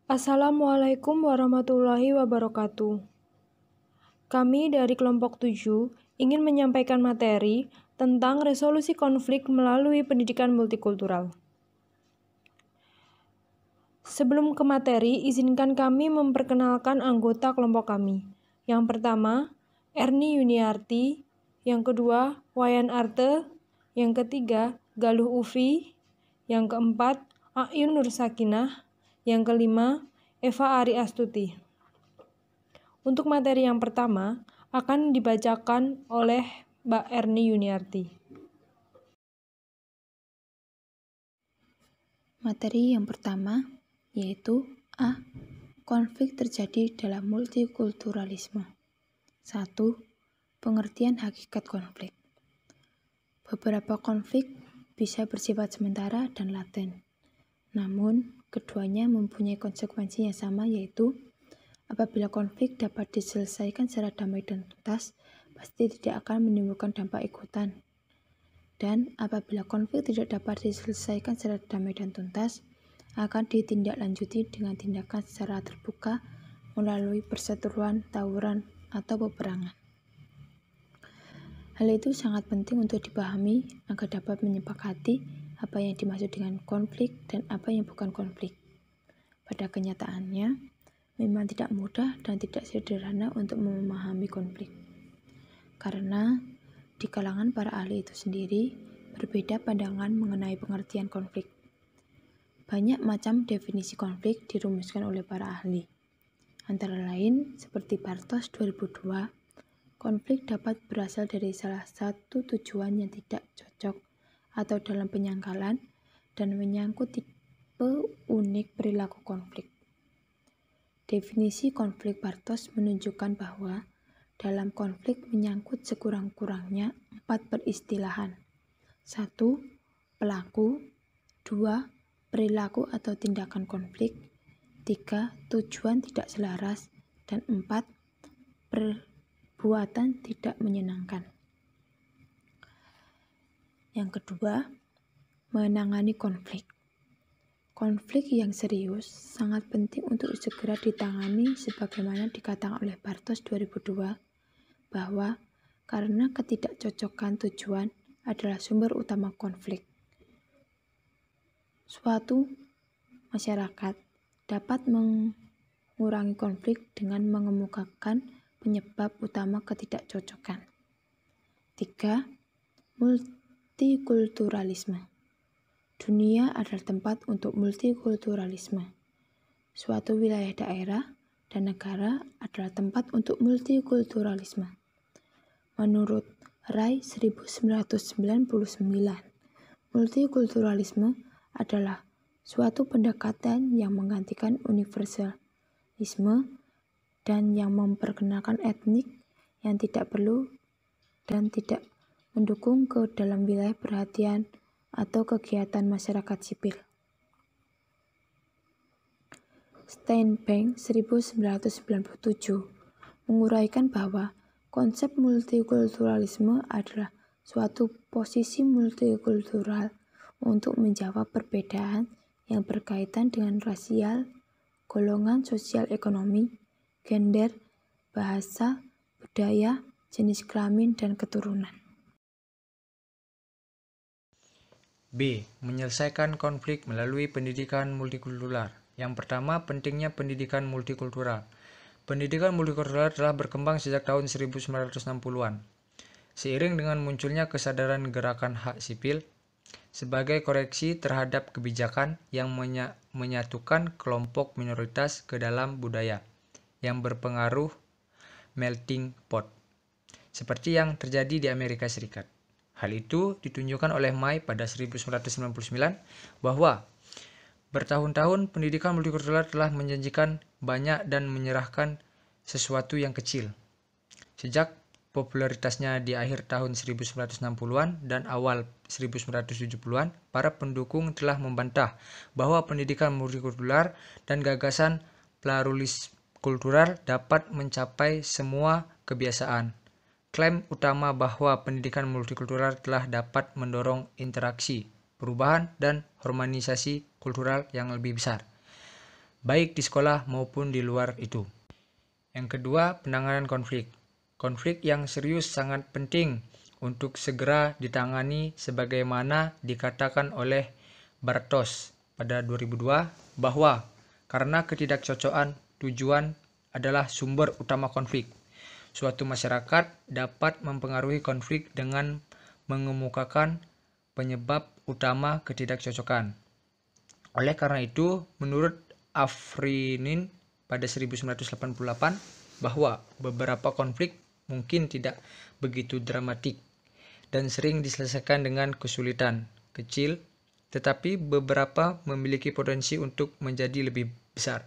Assalamualaikum warahmatullahi wabarakatuh. Kami dari kelompok 7 ingin menyampaikan materi tentang resolusi konflik melalui pendidikan multikultural. Sebelum ke materi, izinkan kami memperkenalkan anggota kelompok kami. Yang pertama, Erni Yuniarti. Yang kedua, Wayan Arte. Yang ketiga, Galuh Ufi. Yang keempat, Ayun Nur Sakinah. Yang kelima, Eva Ari Astuti. Untuk materi yang pertama akan dibacakan oleh Mbak Erni Yuniarti. Materi yang pertama yaitu A. Konflik terjadi dalam multikulturalisme. 1. Pengertian hakikat konflik. Beberapa konflik bisa bersifat sementara dan laten. Namun, keduanya mempunyai konsekuensi yang sama, yaitu apabila konflik dapat diselesaikan secara damai dan tuntas, pasti tidak akan menimbulkan dampak ikutan. Dan apabila konflik tidak dapat diselesaikan secara damai dan tuntas, akan ditindaklanjuti dengan tindakan secara terbuka melalui perseteruan, tawuran, atau peperangan. Hal itu sangat penting untuk dipahami agar dapat menyepakati apa yang dimaksud dengan konflik dan apa yang bukan konflik. Pada kenyataannya, memang tidak mudah dan tidak sederhana untuk memahami konflik. Karena di kalangan para ahli itu sendiri berbeda pandangan mengenai pengertian konflik. Banyak macam definisi konflik dirumuskan oleh para ahli. Antara lain seperti Bartos 2002, konflik dapat berasal dari salah satu tujuan yang tidak cocok atau dalam penyangkalan dan menyangkut tipe unik perilaku konflik. Definisi konflik Bartos menunjukkan bahwa dalam konflik menyangkut sekurang-kurangnya 4 peristilahan. 1. Pelaku. 2. Perilaku atau tindakan konflik. 3. Tujuan tidak selaras. Dan 4. Perbuatan tidak menyenangkan. Yang kedua, menangani konflik. Konflik yang serius sangat penting untuk segera ditangani sebagaimana dikatakan oleh Bartos 2002 bahwa karena ketidakcocokan tujuan adalah sumber utama konflik. Suatu masyarakat dapat mengurangi konflik dengan mengemukakan penyebab utama ketidakcocokan. 3. Multikulturalisme. Dunia adalah tempat untuk multikulturalisme. Suatu wilayah daerah dan negara adalah tempat untuk multikulturalisme. Menurut Ray 1999, multikulturalisme adalah suatu pendekatan yang menggantikan universalisme dan yang memperkenalkan etnik yang tidak perlu dan tidak mendukung ke dalam wilayah perhatian atau kegiatan masyarakat sipil. Steinbeck 1997 menguraikan bahwa konsep multikulturalisme adalah suatu posisi multikultural untuk menjawab perbedaan yang berkaitan dengan rasial, golongan sosial ekonomi, gender, bahasa, budaya, jenis kelamin, dan keturunan. B. Menyelesaikan konflik melalui pendidikan multikultural. Yang pertama, pentingnya pendidikan multikultural. Pendidikan multikultural telah berkembang sejak tahun 1960-an. Seiring dengan munculnya kesadaran gerakan hak sipil sebagai koreksi terhadap kebijakan yang menyatukan kelompok minoritas ke dalam budaya yang berpengaruh melting pot, seperti yang terjadi di Amerika Serikat. Hal itu ditunjukkan oleh May pada 1999 bahwa bertahun-tahun pendidikan multikultural telah menjanjikan banyak dan menyerahkan sesuatu yang kecil. Sejak popularitasnya di akhir tahun 1960-an dan awal 1970-an, para pendukung telah membantah bahwa pendidikan multikultural dan gagasan pluralis kultural dapat mencapai semua kebiasaan. Klaim utama bahwa pendidikan multikultural telah dapat mendorong interaksi, perubahan, dan harmonisasi kultural yang lebih besar. baik di sekolah maupun di luar itu. Yang kedua, penanganan konflik. Konflik yang serius sangat penting untuk segera ditangani sebagaimana dikatakan oleh Bartos pada 2002 bahwa karena ketidakcocokan tujuan adalah sumber utama konflik. Suatu masyarakat dapat mempengaruhi konflik dengan mengemukakan penyebab utama ketidakcocokan. Oleh karena itu, menurut Afrinin pada 1988 bahwa beberapa konflik mungkin tidak begitu dramatik dan sering diselesaikan dengan kesulitan kecil, tetapi beberapa memiliki potensi untuk menjadi lebih besar.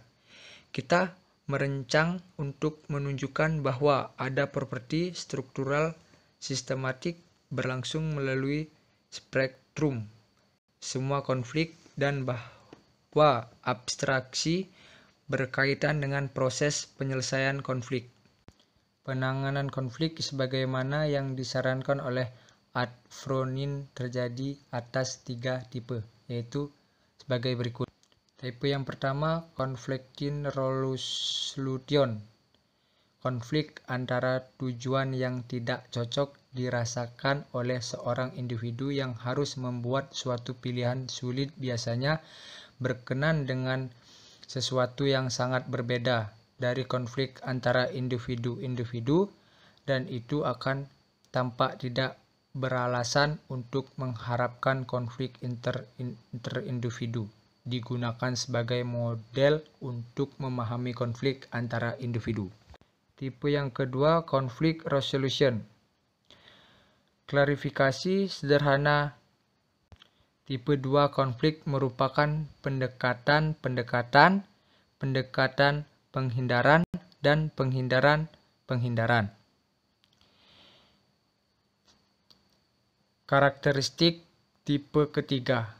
Kita merancang untuk menunjukkan bahwa ada properti struktural sistematik berlangsung melalui spektrum semua konflik dan bahwa abstraksi berkaitan dengan proses penyelesaian konflik. Penanganan konflik sebagaimana yang disarankan oleh Afrinin terjadi atas 3 tipe, yaitu sebagai berikut. Tipe yang pertama, conflicting resolution. Konflik antara tujuan yang tidak cocok dirasakan oleh seorang individu yang harus membuat suatu pilihan sulit biasanya berkenan dengan sesuatu yang sangat berbeda dari konflik antara individu-individu, dan itu akan tampak tidak beralasan untuk mengharapkan konflik interindividu digunakan sebagai model untuk memahami konflik antara individu. Tipe yang kedua, conflict resolution. Klarifikasi sederhana. Tipe 2 konflik merupakan pendekatan penghindaran dan penghindaran. Karakteristik tipe ketiga,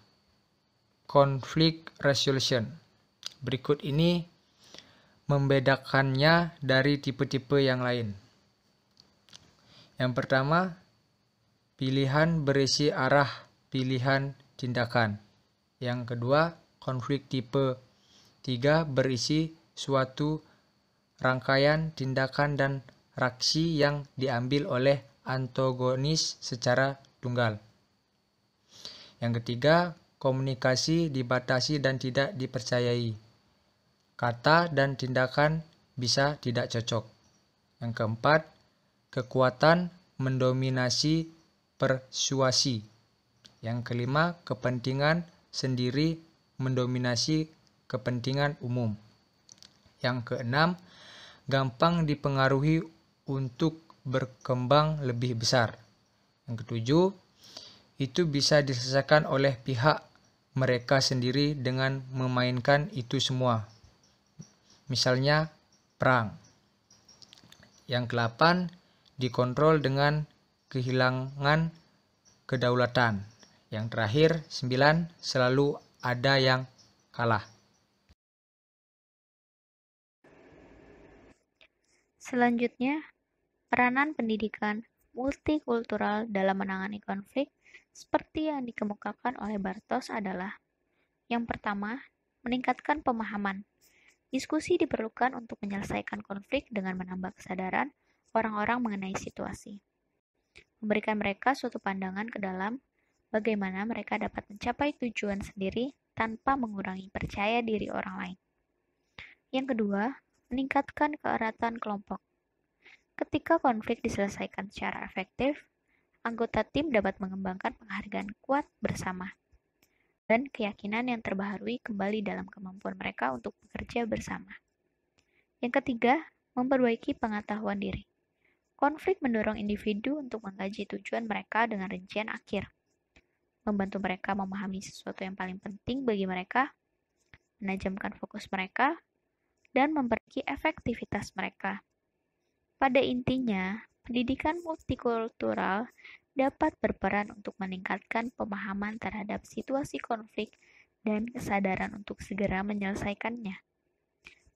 conflict resolution. Berikut ini membedakannya dari tipe-tipe yang lain. Yang pertama, pilihan berisi arah pilihan tindakan. Yang kedua, konflik tipe 3 berisi suatu rangkaian tindakan dan reaksi yang diambil oleh antagonis secara tunggal. Yang ketiga, komunikasi dibatasi dan tidak dipercayai. Kata dan tindakan bisa tidak cocok. Yang keempat, kekuatan mendominasi persuasi. Yang kelima, kepentingan sendiri mendominasi kepentingan umum. Yang keenam, gampang dipengaruhi untuk berkembang lebih besar. Yang ketujuh, itu bisa diselesaikan oleh pihak mereka sendiri dengan memainkan itu semua. Misalnya, perang. Yang ke-8, dikontrol dengan kehilangan kedaulatan. Yang terakhir, 9, selalu ada yang kalah. Selanjutnya, peranan pendidikan multikultural dalam menangani konflik seperti yang dikemukakan oleh Bartos adalah: yang pertama, meningkatkan pemahaman. Diskusi diperlukan untuk menyelesaikan konflik dengan menambah kesadaran orang-orang mengenai situasi. Memberikan mereka suatu pandangan ke dalam bagaimana mereka dapat mencapai tujuan sendiri tanpa mengurangi percaya diri orang lain. Yang kedua, meningkatkan keeratan kelompok. Ketika konflik diselesaikan secara efektif, anggota tim dapat mengembangkan penghargaan kuat bersama dan keyakinan yang terbaharui kembali dalam kemampuan mereka untuk bekerja bersama. Yang ketiga, memperbaiki pengetahuan diri. Konflik mendorong individu untuk mengkaji tujuan mereka dengan rincian akhir, membantu mereka memahami sesuatu yang paling penting bagi mereka, menajamkan fokus mereka, dan memperbaiki efektivitas mereka. Pada intinya, pendidikan multikultural dapat berperan untuk meningkatkan pemahaman terhadap situasi konflik dan kesadaran untuk segera menyelesaikannya.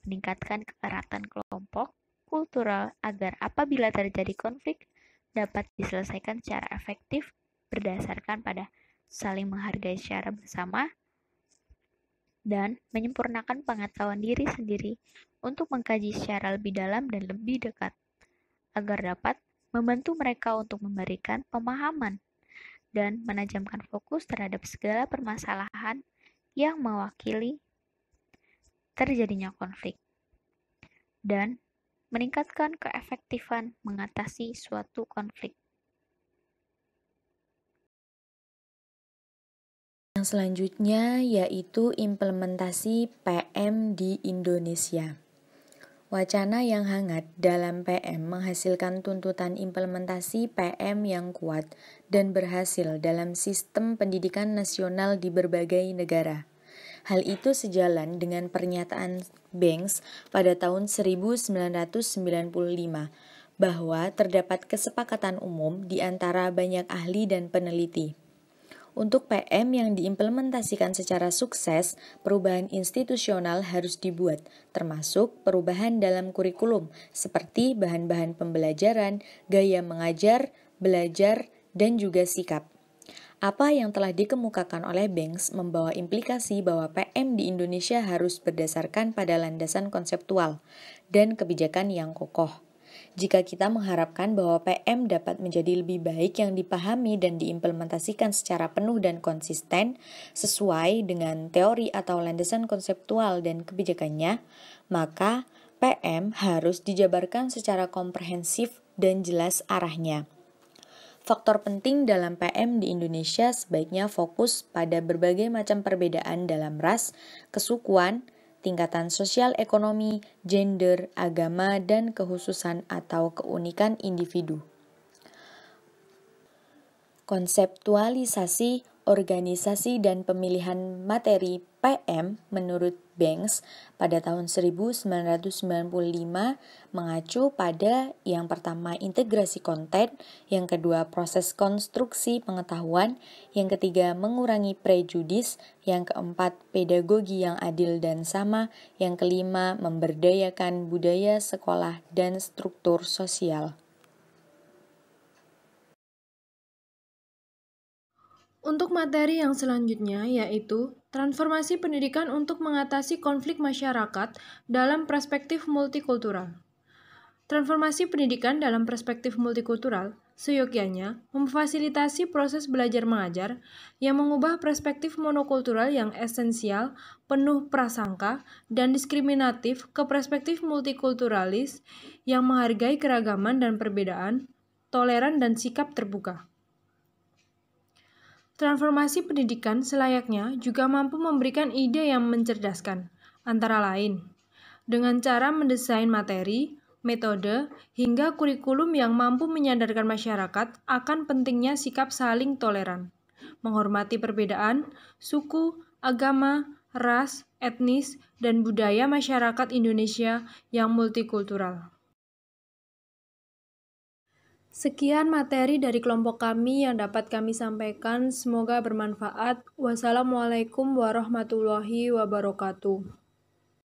Meningkatkan keeratan kelompok kultural agar apabila terjadi konflik dapat diselesaikan secara efektif berdasarkan pada saling menghargai secara bersama dan menyempurnakan pengetahuan diri sendiri untuk mengkaji secara lebih dalam dan lebih dekat, agar dapat membantu mereka untuk memberikan pemahaman dan menajamkan fokus terhadap segala permasalahan yang mewakili terjadinya konflik, dan meningkatkan keefektifan mengatasi suatu konflik. Yang selanjutnya yaitu implementasi PM di Indonesia. Wacana yang hangat dalam PM menghasilkan tuntutan implementasi PM yang kuat dan berhasil dalam sistem pendidikan nasional di berbagai negara. Hal itu sejalan dengan pernyataan Banks pada tahun 1995 bahwa terdapat kesepakatan umum di antara banyak ahli dan peneliti. Untuk PM yang diimplementasikan secara sukses, perubahan institusional harus dibuat, termasuk perubahan dalam kurikulum, seperti bahan-bahan pembelajaran, gaya mengajar, belajar, dan juga sikap. Apa yang telah dikemukakan oleh Banks membawa implikasi bahwa PM di Indonesia harus berdasarkan pada landasan konseptual dan kebijakan yang kokoh. Jika kita mengharapkan bahwa PM dapat menjadi lebih baik yang dipahami dan diimplementasikan secara penuh dan konsisten sesuai dengan teori atau landasan konseptual dan kebijakannya, maka PM harus dijabarkan secara komprehensif dan jelas arahnya. Faktor penting dalam PM di Indonesia sebaiknya fokus pada berbagai macam perbedaan dalam ras, kesukuan, tingkatan sosial ekonomi, gender, agama, dan kekhususan atau keunikan individu. Konseptualisasi, organisasi, dan pemilihan materi PM menurut Banks pada tahun 1995 mengacu pada yang pertama integrasi konten, yang kedua proses konstruksi pengetahuan, yang ketiga mengurangi prejudis, yang keempat pedagogi yang adil dan sama, yang kelima memberdayakan budaya sekolah dan struktur sosial. Untuk materi yang selanjutnya yaitu transformasi pendidikan untuk mengatasi konflik masyarakat dalam perspektif multikultural. Transformasi pendidikan dalam perspektif multikultural seyogyanya memfasilitasi proses belajar mengajar yang mengubah perspektif monokultural yang esensial, penuh prasangka, dan diskriminatif ke perspektif multikulturalis yang menghargai keragaman dan perbedaan, toleran dan sikap terbuka. Transformasi pendidikan selayaknya juga mampu memberikan ide yang mencerdaskan, antara lain, dengan cara mendesain materi, metode, hingga kurikulum yang mampu menyadarkan masyarakat akan pentingnya sikap saling toleran, menghormati perbedaan, suku, agama, ras, etnis, dan budaya masyarakat Indonesia yang multikultural. Sekian materi dari kelompok kami yang dapat kami sampaikan. Semoga bermanfaat. Wassalamualaikum warahmatullahi wabarakatuh.